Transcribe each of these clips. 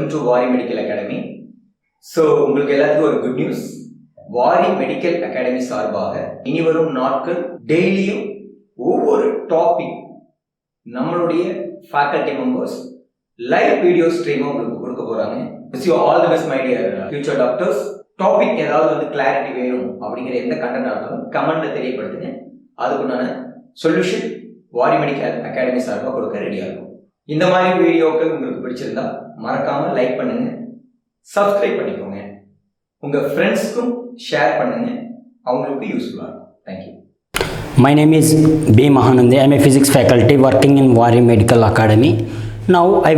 Welcome to Vaari medical academy. So உங்களுக்கு எல்லாத்துக்கும் ஒரு good news. Vaari medical academy சார்பாக இனிவரும் நாட்கள் டெய்லியும் ஒவ்வொரு டாபிக் நம்மளுடைய ஃபேக்கல்டி மெம்பர்ஸ் லைவ் வீடியோ ஸ்ட்ரீமாக உங்களுக்கு கொடுக்க போகிறாங்க. Wish you all the best my dear future doctors. Topic ஏதாவது வந்து கிளாரிட்டி வேணும் அப்படிங்கிற எந்த கண்டென்ட் ஆனாலும் கமெண்ட்ல தெரியப்படுத்துங்க. அதுக்குண்டான சொல்யூஷன் வாரி மெடிக்கல் அகாடமி சார்பாக கொடுக்க ரெடியாக இருக்கும். இந்த மாதிரி வீடியோக்கள் உங்களுக்கு பிடிச்சிருந்தா மறக்காம லைக் பண்ணுங்க, சப்ஸ்கிரைப் பண்ணிக்கோங்க, உங்க ஃப்ரெண்ட்ஸ்க்கும் ஷேர் பண்ணுங்க, அவங்களுக்கு யூஸ்ஃபுல்லா இருக்கும். Thank you. My name is B. Mahanandi. I am a physics faculty working in Vari Medical Academy. Now I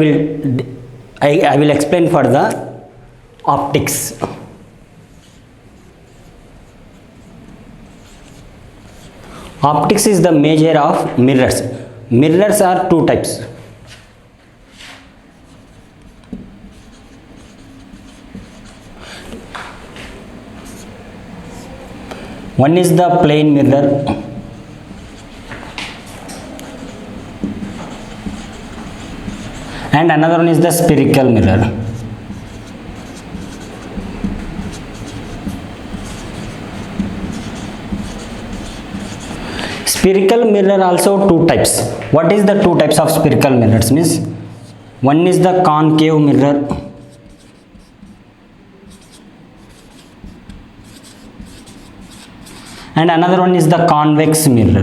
will explain for the optics. Optics is the measure of mirrors. Mirrors are two types. One is the plane mirror and another one is the spherical mirror. Spherical mirror also two types. What is the two types of spherical mirrors? Means one is the concave mirror and another one is the convex mirror.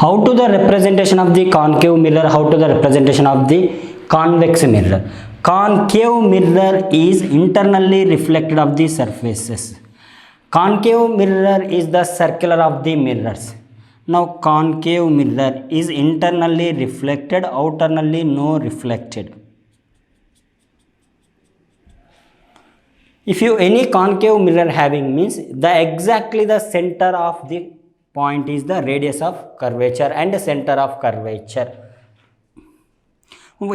How to the representation of the concave mirror, how to the representation of the convex mirror? Concave mirror is internally reflected of the surfaces. Concave mirror is the circular of the mirrors. Now concave mirror is internally reflected, outernally no reflected. If you any concave mirror having means the exactly the center of the point is the radius of curvature and center of curvature.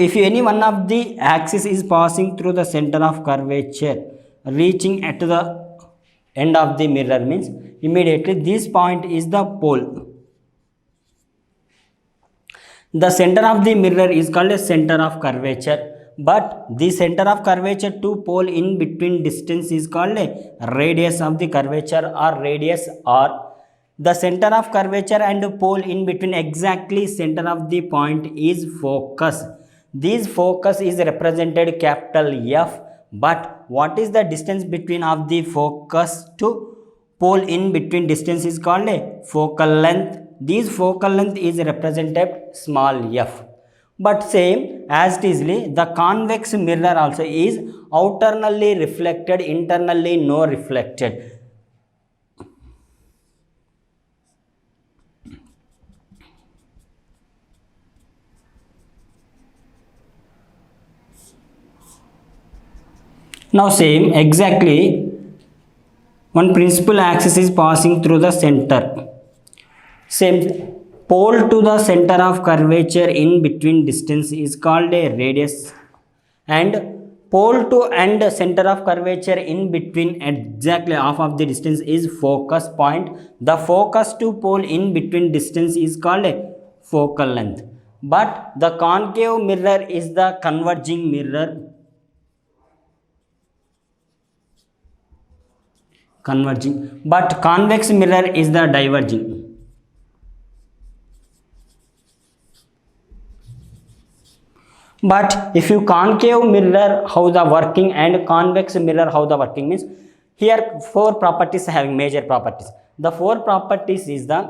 If any one of the axis is passing through the center of curvature reaching at the end of the mirror means immediately this point is the pole. The center of the mirror is called a center of curvature, but the center of curvature to pole in between distance is called a radius of the curvature or radius, or the center of curvature and pole in between exactly center of the point is focus. This focus is represented capital F, but what is the distance between of the focus to pole in between distance is called a focal length. This focal length is represented small f. But same as it is the convex mirror also is outernally reflected, internally no reflected. Now same exactly one principal axis is passing through the center. Same pole to the center of curvature in between distance is called a radius, and pole to end center of curvature in between exactly half of the distance is focus point. The focus to pole in between distance is called a focal length. But the concave mirror is the converging mirror. But convex mirror is the diverging. But if you concave mirror how the working and convex mirror how the working means, here four properties having major properties. The four properties is the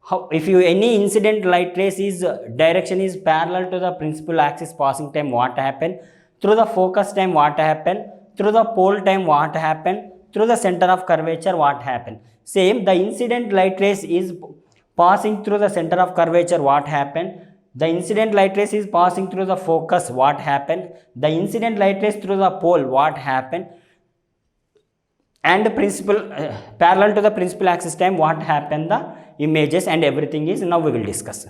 how if you any incident light rays is direction is parallel to the principal axis passing time, what happen? Through the focus time, what happen? Through the pole time, what happen? Through the center of curvature, what happen? Same the incident light rays is passing through the center of curvature, what happen? The incident light rays is passing through the focus, what happen? The incident light rays through the pole, what happen? And principal parallel to the principal axis time, what happen? The images and everything is now we will discuss.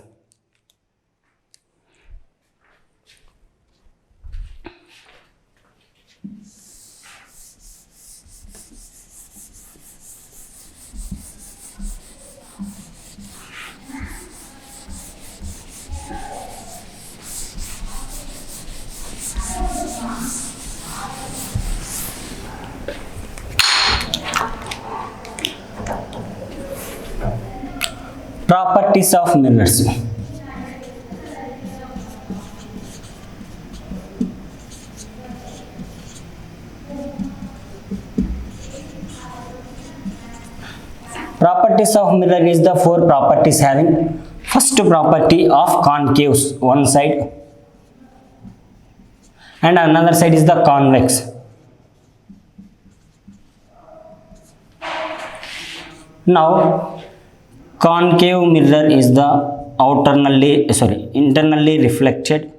Properties of mirrors. Properties of mirror is the four properties having first property of concaves one side and another side is the convex. Now concave mirror is the internally reflected.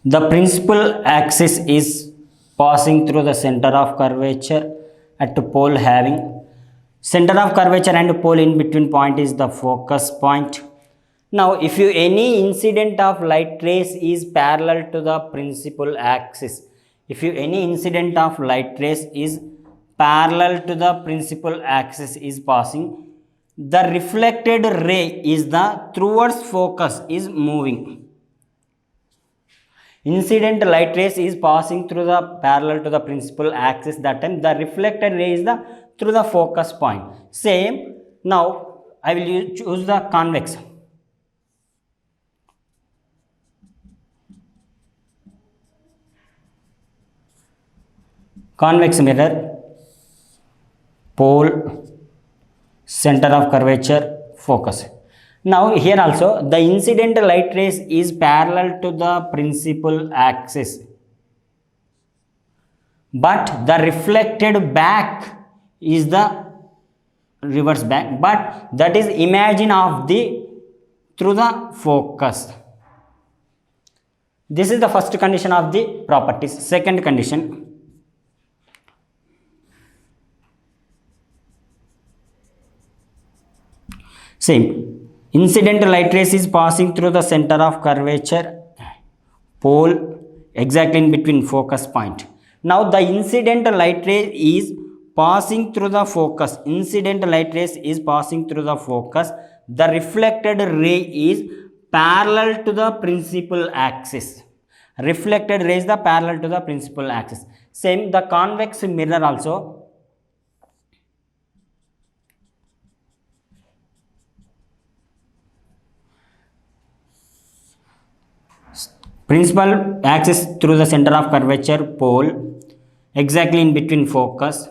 The principal axis is passing through the center of curvature at pole having center of curvature and pole in between point is the focus point. Now if you any incident of light rays is parallel to the principal axis, if you any incident of light rays is parallel to the principal axis is passing, the reflected ray is the towards focus is moving. Incident light rays is passing through the parallel to the principal axis, that time the reflected ray is the through the focus point. Same, now I will choose the convex. Convex mirror, pole, center of curvature, focus. Now here also the incident light rays is parallel to the principal axis, but the reflected back is the reverse back, but that is imagine of the through the focus. This is the first condition of the properties. Second condition, same, incident light rays is passing through the center of curvature, pole exactly in between focus point. Now the incident light ray is passing through the focus, incident light rays is passing through the focus, the reflected ray is parallel to the principal axis, reflected ray is the parallel to the principal axis. Same, the convex mirror also, principal axis through the center of curvature, pole exactly in between focus.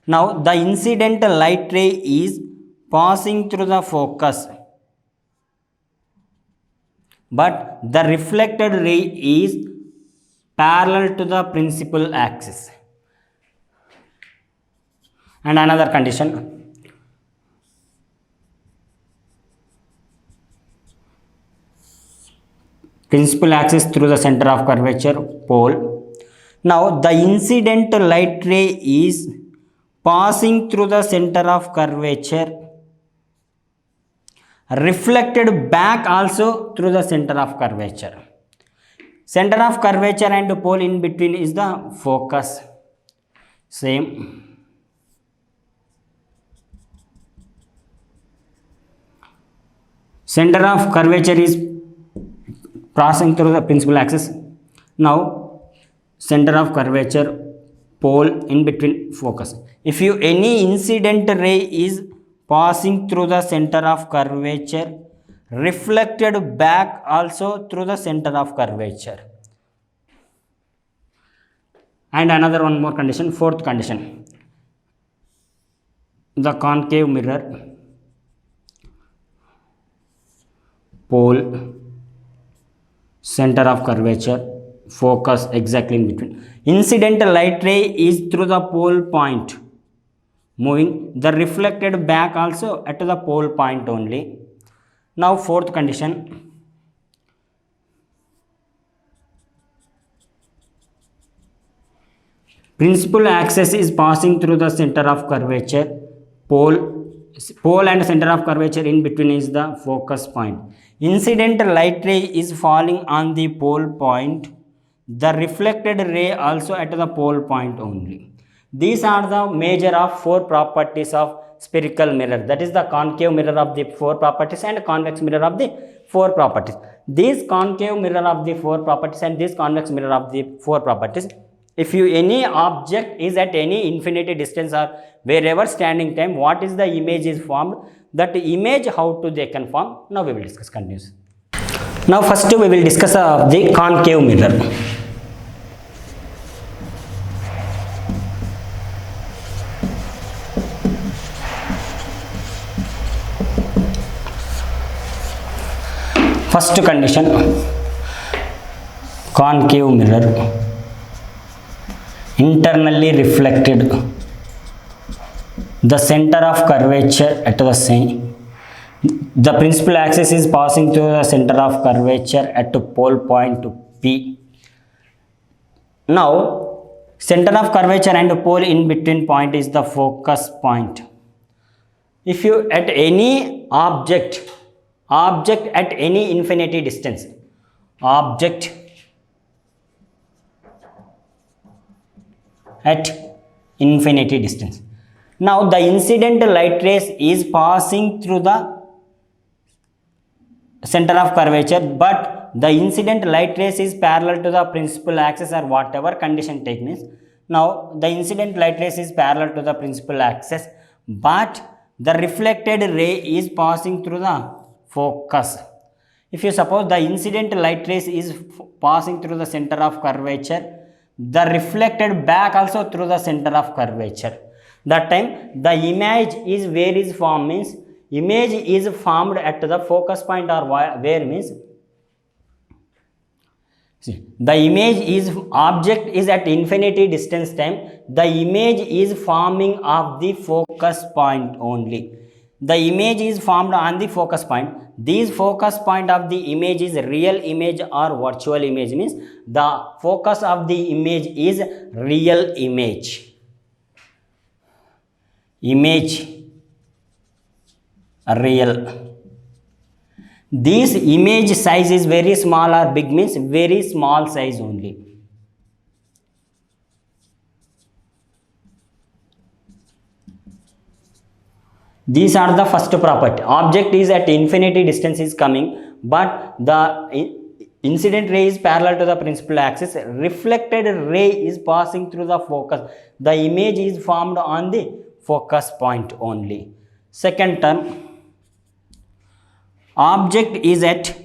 Now the incident light ray is passing through the focus, but the reflected ray is parallel to the principal axis. And another condition, principal axis through the center of curvature, pole. Now the incident light ray is passing through the center of curvature, reflected back also through the center of curvature. Center of curvature and pole in between is the focus. Same. Center of curvature is passing through the principal axis. Now center of curvature, pole in between focus. If you any incident ray is passing through the center of curvature, reflected back also through the center of curvature. And another one more condition, fourth condition, the concave mirror, pole, center of curvature, focus exactly in between. Incident light ray is through the pole point moving, the reflected back also at the pole point only. Now fourth condition, principal axis is passing through the center of curvature, pole and center of curvature in between is the focus point. Incident light ray is falling on the pole point, the reflected ray also at the pole point only. These are the major of four properties of spherical mirror, that is the concave mirror of the four properties and convex mirror of the four properties. This concave mirror of the four properties and this convex mirror of the four properties if you any object is at any infinity distance or wherever standing time, what is the image is formed, that image how to they can form, now we will discuss continues. Now first we will discuss the concave mirror. First condition, concave mirror, internally reflected, the center of curvature at the same, the principal axis is passing through the center of curvature at pole point P. Now center of curvature and pole in between point is the focus point. If you at any object at any infinity distance, object at infinity distance, now the incident light rays is passing through the center of curvature, but the incident light rays is parallel to the principal axis or whatever condition taken is. Now the incident light rays is parallel to the principal axis, but the reflected ray is passing through the focus. If you suppose the incident light rays is passing through the center of curvature, the reflected back also through the center of curvature, that time the image is where is formed means, image is formed at the focus point or where means, see, the image is object is at infinity distance time, the image is forming of the focus point only. The image is formed on the focus point. This focus point of the image is real image or virtual image means, the focus of the image is real image. Image real. This image size is very small or big means very small size only. These are the first property. Object is at infinity distance is coming, but the incident ray is parallel to the principal axis, reflected ray is passing through the focus, the image is formed on the focus point only. Second term, object is at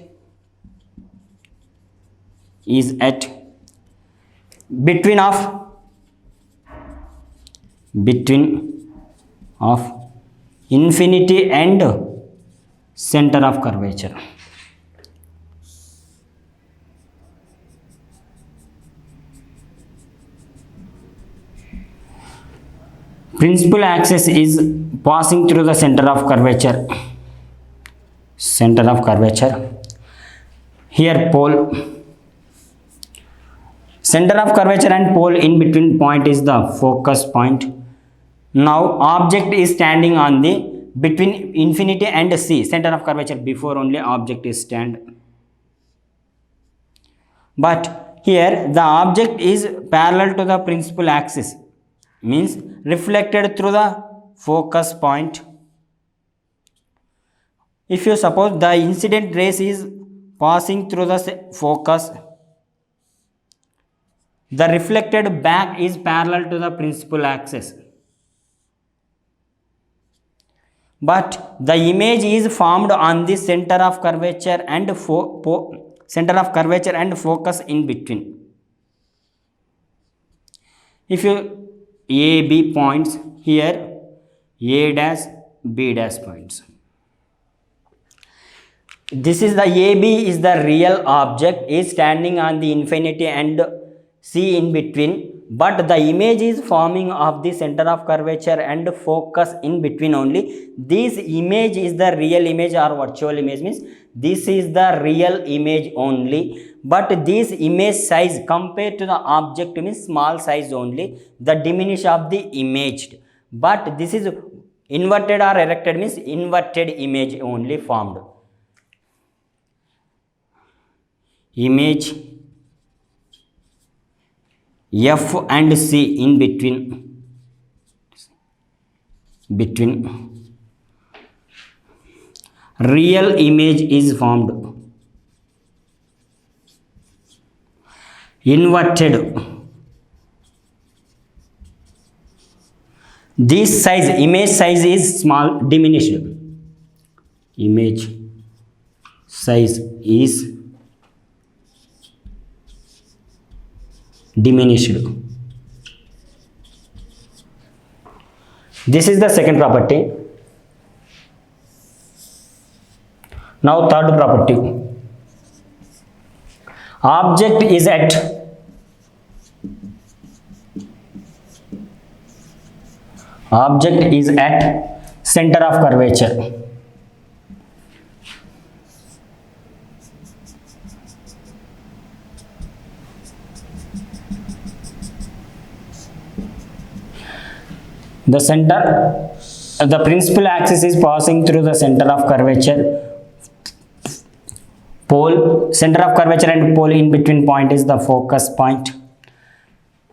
between of infinity and center of curvature. Principal axis is passing through the center of curvature. Here pole. Center of curvature and pole in between point is the focus point. Now object is standing on the between infinity and C, center of curvature, before only object is stand. But here the object is parallel to the principal axis means reflected through the focus point. If you suppose the incident rays is passing through the focus, the reflected back is parallel to the principal axis, but the image is formed on the center of curvature and focus in between. If you A, B points here, A dash, B dash points. This is the AB is the real object is standing on the infinity and C in between, but the image is forming of the center of curvature and focus in between only. This image is the real image or virtual image means this is the real image only, but this image size compared to the object means small size only, the diminish of the image, but this is inverted or erected means inverted image only formed. Image F and C in between real image is formed. Inverted this size, image size is small, diminished. Image size is diminished. This is the second property. Now third property. Object is at center of curvature. The principal axis is passing through the center of curvature. Center of curvature and pole in between point is the focus point.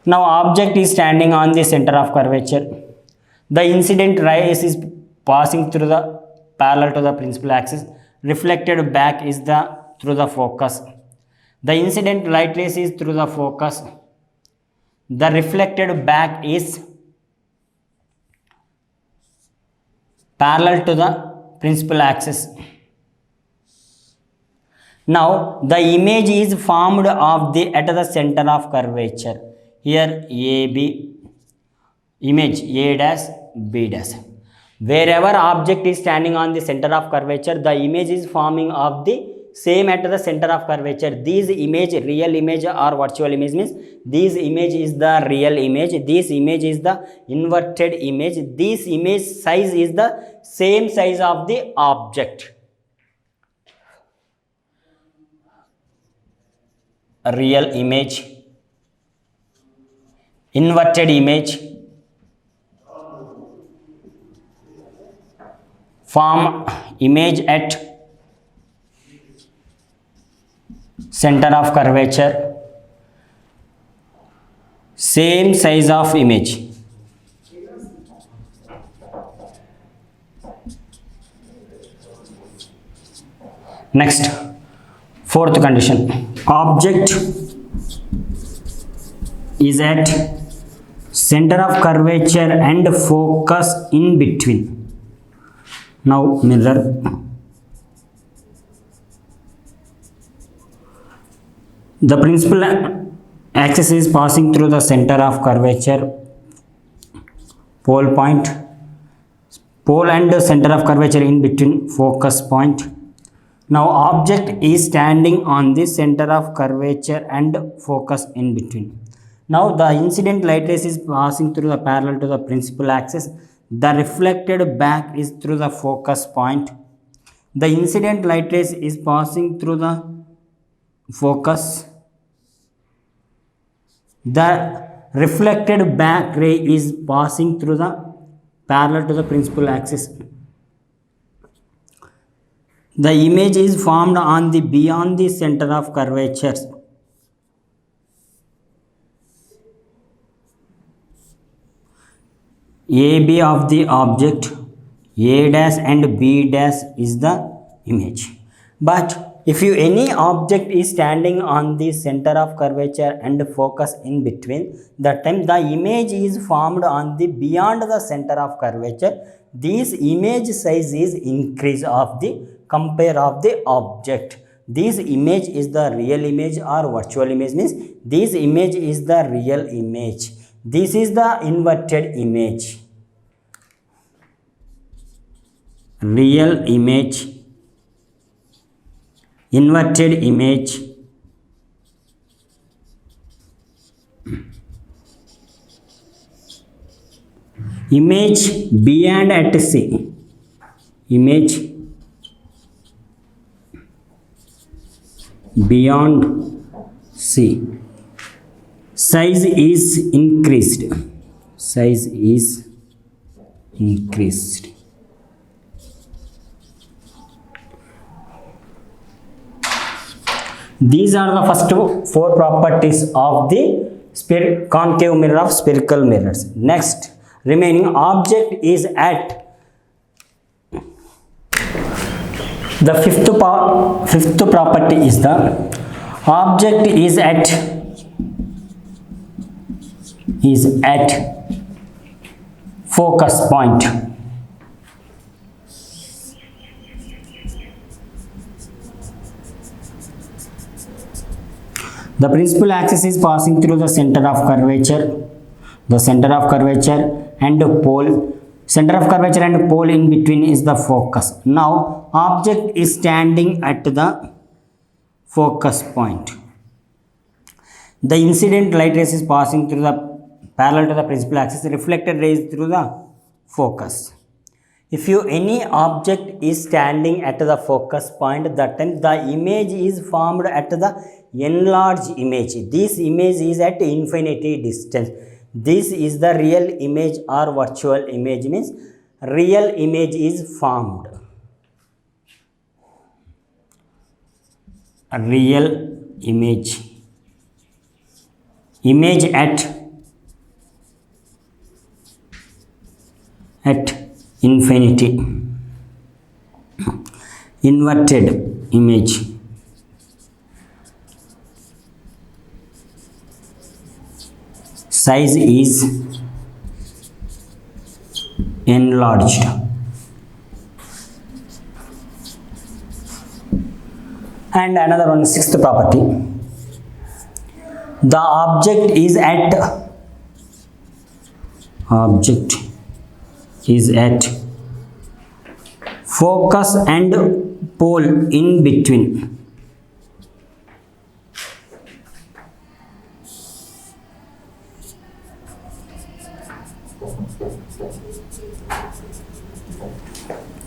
Now object is standing on the center of curvature. The incident rays is passing through the parallel to the principal axis. Reflected back is through the focus. The incident light rays is through the focus. The reflected back is parallel to the principal axis. Now the image is formed at the center of curvature. Here AB, image A dash B dash. Wherever object is standing on the center of curvature, the image is forming of the same at the center of curvature. This image, real image or virtual image means this image is the real image. This image is the inverted image. This image size is the same size of the object. Real image, inverted image, form image at center of curvature, same size of image. Next, fourth condition, object is at center of curvature and focus in between. Now mirror. The principal axis is passing through the center of curvature, pole and center of curvature in between focus point. Now object is standing on the center of curvature and focus in between. Now the incident light rays is passing through the parallel to the principal axis. The reflected back is through the focus point. The incident light rays is passing through the focus. The reflected back ray is passing through the parallel to the principal axis. The image is formed beyond the center of curvature. AB of the object, A dash and B dash is the image. But if any object is standing on the center of curvature and focus in between, that time the image is formed beyond the center of curvature. This image size is increase of the compare of the object. This image is the real image or virtual image means this image is the real image. This is the inverted image. Real image, inverted image, image beyond at C, image beyond C, size is increased, size is increased. These are the first four properties of the concave mirror of spherical mirrors. Next, remaining object is at the fifth property is the object is at focus point. The principal axis is passing through the center of curvature. The center of curvature and pole. Center of curvature and pole in between is the focus. Now, object is standing at the focus point. The incident light rays is passing through the parallel to the principal axis. Reflected rays through the focus. If any object is standing at the focus point, that time the image is formed at the enlarged image. This image is at infinity distance. This is the real image or virtual image, means real image is formed. A real image. Image at infinity. Inverted image. Size is enlarged. And another one, sixth property. The object is at focus and pole in between.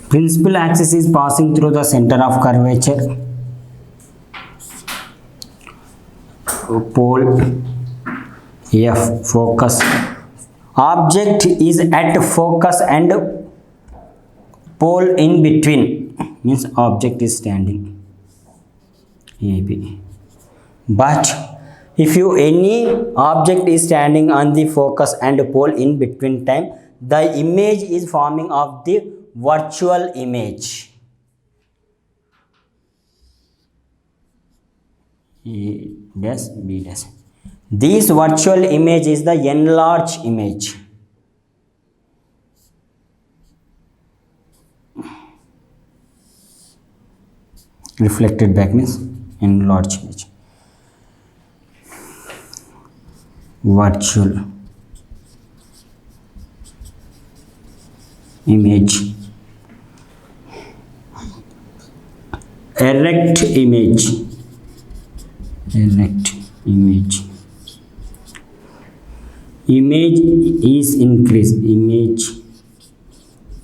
Principal axis is passing through the center of curvature. Pole F, focus. Object is at focus and pole in between, means object is standing. AB. But if any object is standing on the focus and pole in between time, the image is forming of the virtual image. This virtual image is the enlarged image. Reflected back means enlarged image. Virtual image. Erect image. Image is increased. Image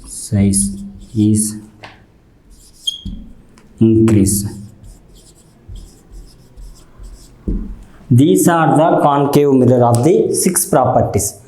size is increased. These are the concave mirror of the 6 properties.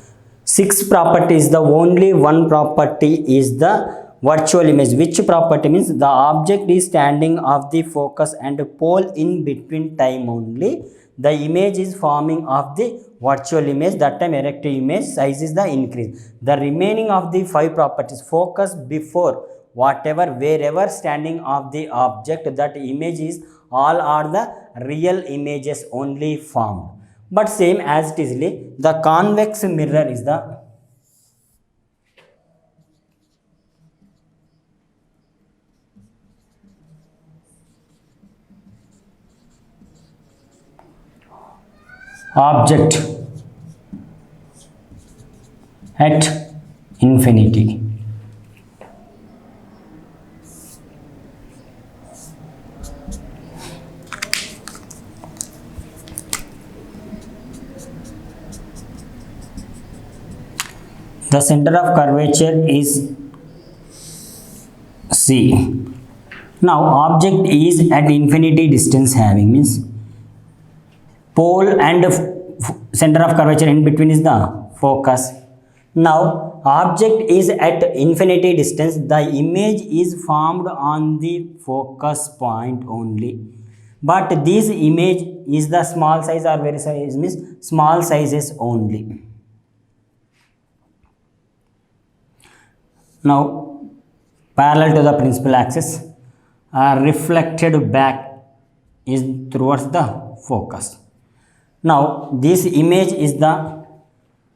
6 properties, the only one property is the virtual image. Which property? Means the object is standing of the focus and pole in between time only. The image is forming of the virtual image. That time erect image size is the increase. The remaining of the 5 properties, focus, before, whatever, wherever standing of the object, that image is all are the real images only formed. But same as it is, the convex mirror is the object at infinity. The center of curvature is C. Now object is at infinity distance having, means pole and center of curvature in between is the focus. Now object is at infinity distance. The image is formed on the focus point only. But this image is the small size or very size, means small sizes only. Now parallel to the principal axis, reflected back is towards the focus. Now this image is the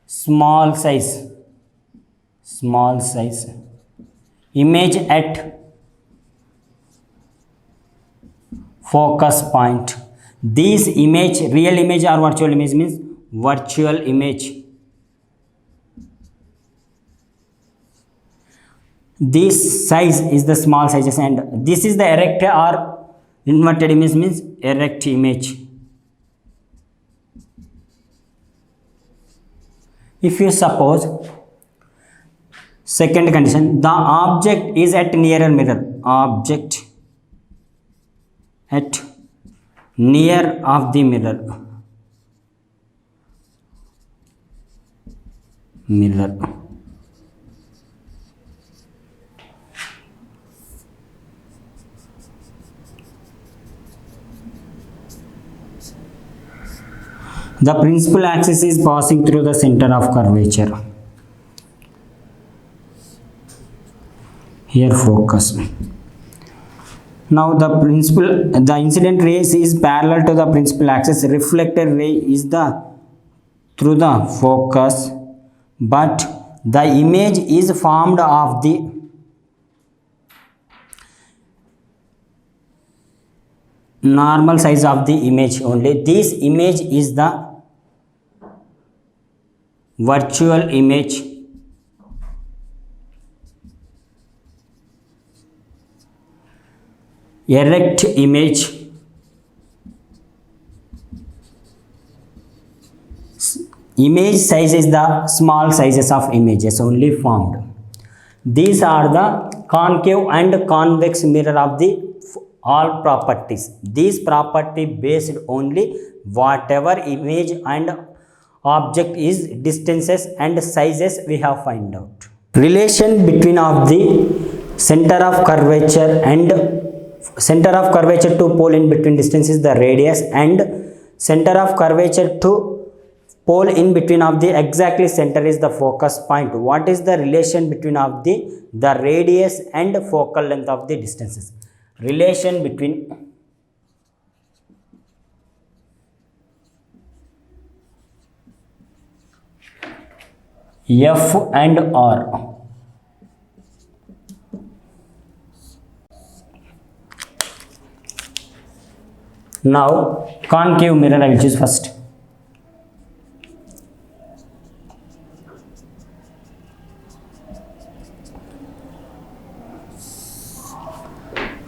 small size small size image at focus point. This image, real image or virtual image, means virtual image. This size is the small sizes, and this is the erect or inverted image, means erect image. If you suppose second condition, the object is at nearer mirror, object at near of the mirror, the principal axis is passing through the center of curvature. Here focus. Now the incident rays is parallel to the principal axis. Reflected ray is through the focus, but the image is formed of the normal size of the image only. This image is the virtual image. Erect image, image size is the small sizes of images only formed. These are the concave and convex mirror of the all properties. These property based only whatever image and object is distances and sizes we have find out. Relation between of the center of curvature to pole in between distance is the radius, and center of curvature to pole in between of the exactly center is the focus point. What is the relation between of the radius and focal length of the distances? Relation between F and R. Now concave mirror I will choose first.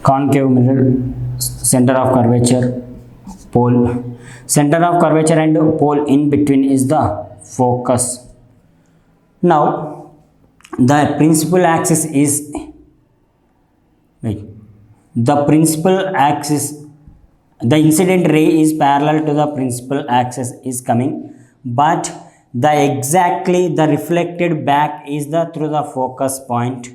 Concave mirror, center of curvature, pole. Center of curvature and pole in between is the focus. Now the principal axis is the incident ray is parallel to the principal axis is coming, but the reflected back is through the focus point,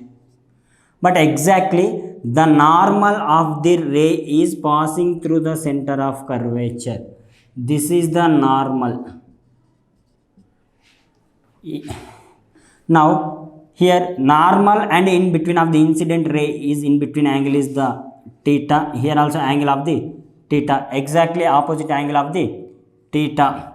but exactly the normal of the ray is passing through the center of curvature. This is the normal. Now here normal and in between of the incident ray is in between angle is the theta. Here also angle of the theta, exactly opposite angle of the theta.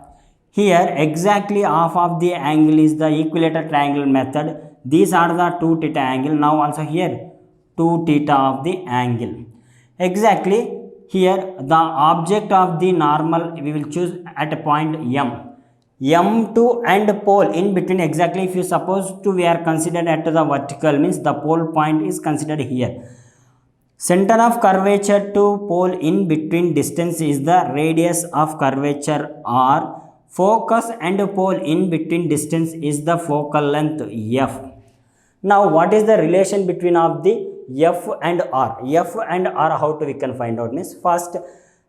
Here exactly half of the angle is the equilateral triangle method. These are the 2 theta angle. Now also here 2 theta of the angle. Exactly here the object of the normal we will choose at a point M. M2 and pole in between, exactly if you suppose to we are considered at the vertical, means the pole point is considered here. Center of curvature to pole in between distance is the radius of curvature R. Focus and pole in between distance is the focal length F. Now what is the relation between of the F and R? F and R, how to we can find out means, first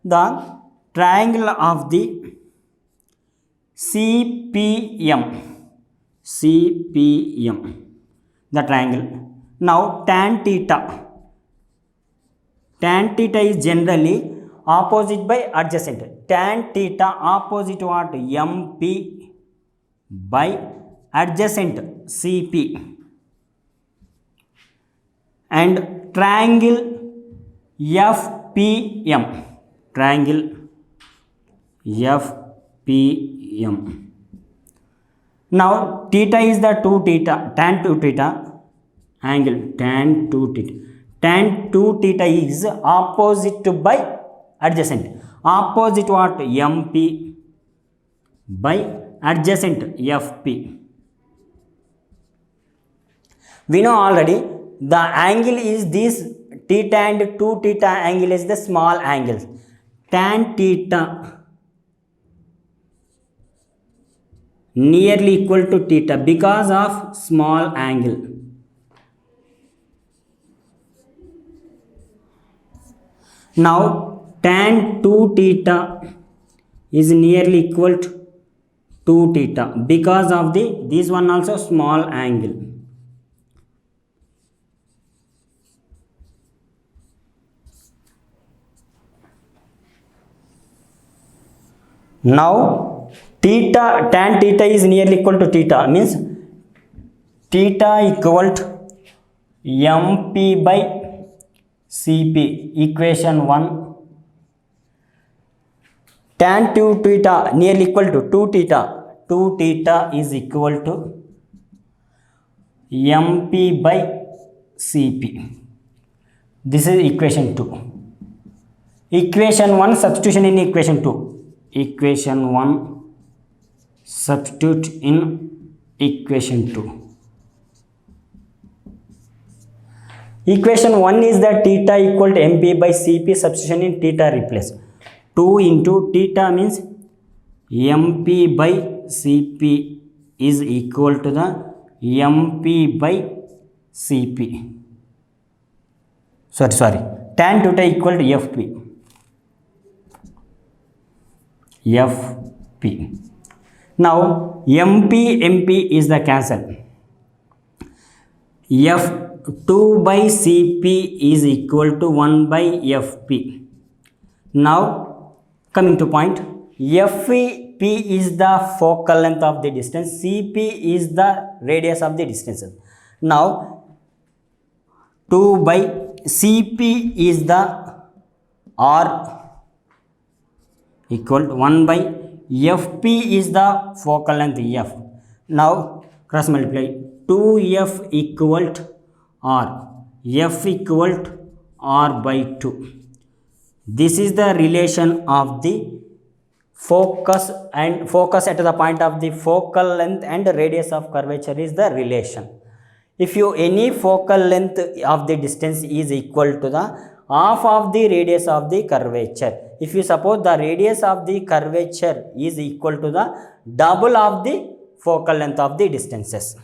the triangle of the CPM, the triangle. Now tan theta is generally opposite by adjacent. Tan theta opposite what? MP by adjacent CP. And triangle FPM, Now theta is the 2 theta, tan 2 theta angle, tan 2 theta. Tan 2 theta is opposite by adjacent. Opposite what? MP by adjacent FP. We know already the angle is this theta and 2 theta angle is the small angles. Tan theta nearly equal to theta because of small angle. Now tan 2 theta is nearly equal to 2 theta because of this one also small angle. Now theta, tan theta is nearly equal to theta, means theta equal to MP by CP, equation 1. Tan 2 theta nearly equal to 2 theta. 2 theta is equal to MP by CP. This is equation 2. Equation 1 substitution in equation 2. Equation 1 substitute in equation 2. Equation 1 is that theta equal to MP by CP, substitution in theta replace. 2 into theta means MP by CP is equal to the MP by CP. Sorry. Tan theta equal to FP. FP. Now MP is the cancel. F2 by CP is equal to 1 by FP. Now coming to point, FP is the focal length of the distance, CP is the radius of the distance. Now 2 by CP is the R equal to 1 by FP is the focal length F. Now cross multiply, 2F equal to R, F equal to R by 2. This is the relation of the focus and focus at the point of the focal length and radius of curvature is the relation. If you any focal length of the distance is equal to the half of the radius of the curvature. If you suppose the radius of the curvature is equal to the double of the focal length of the distances.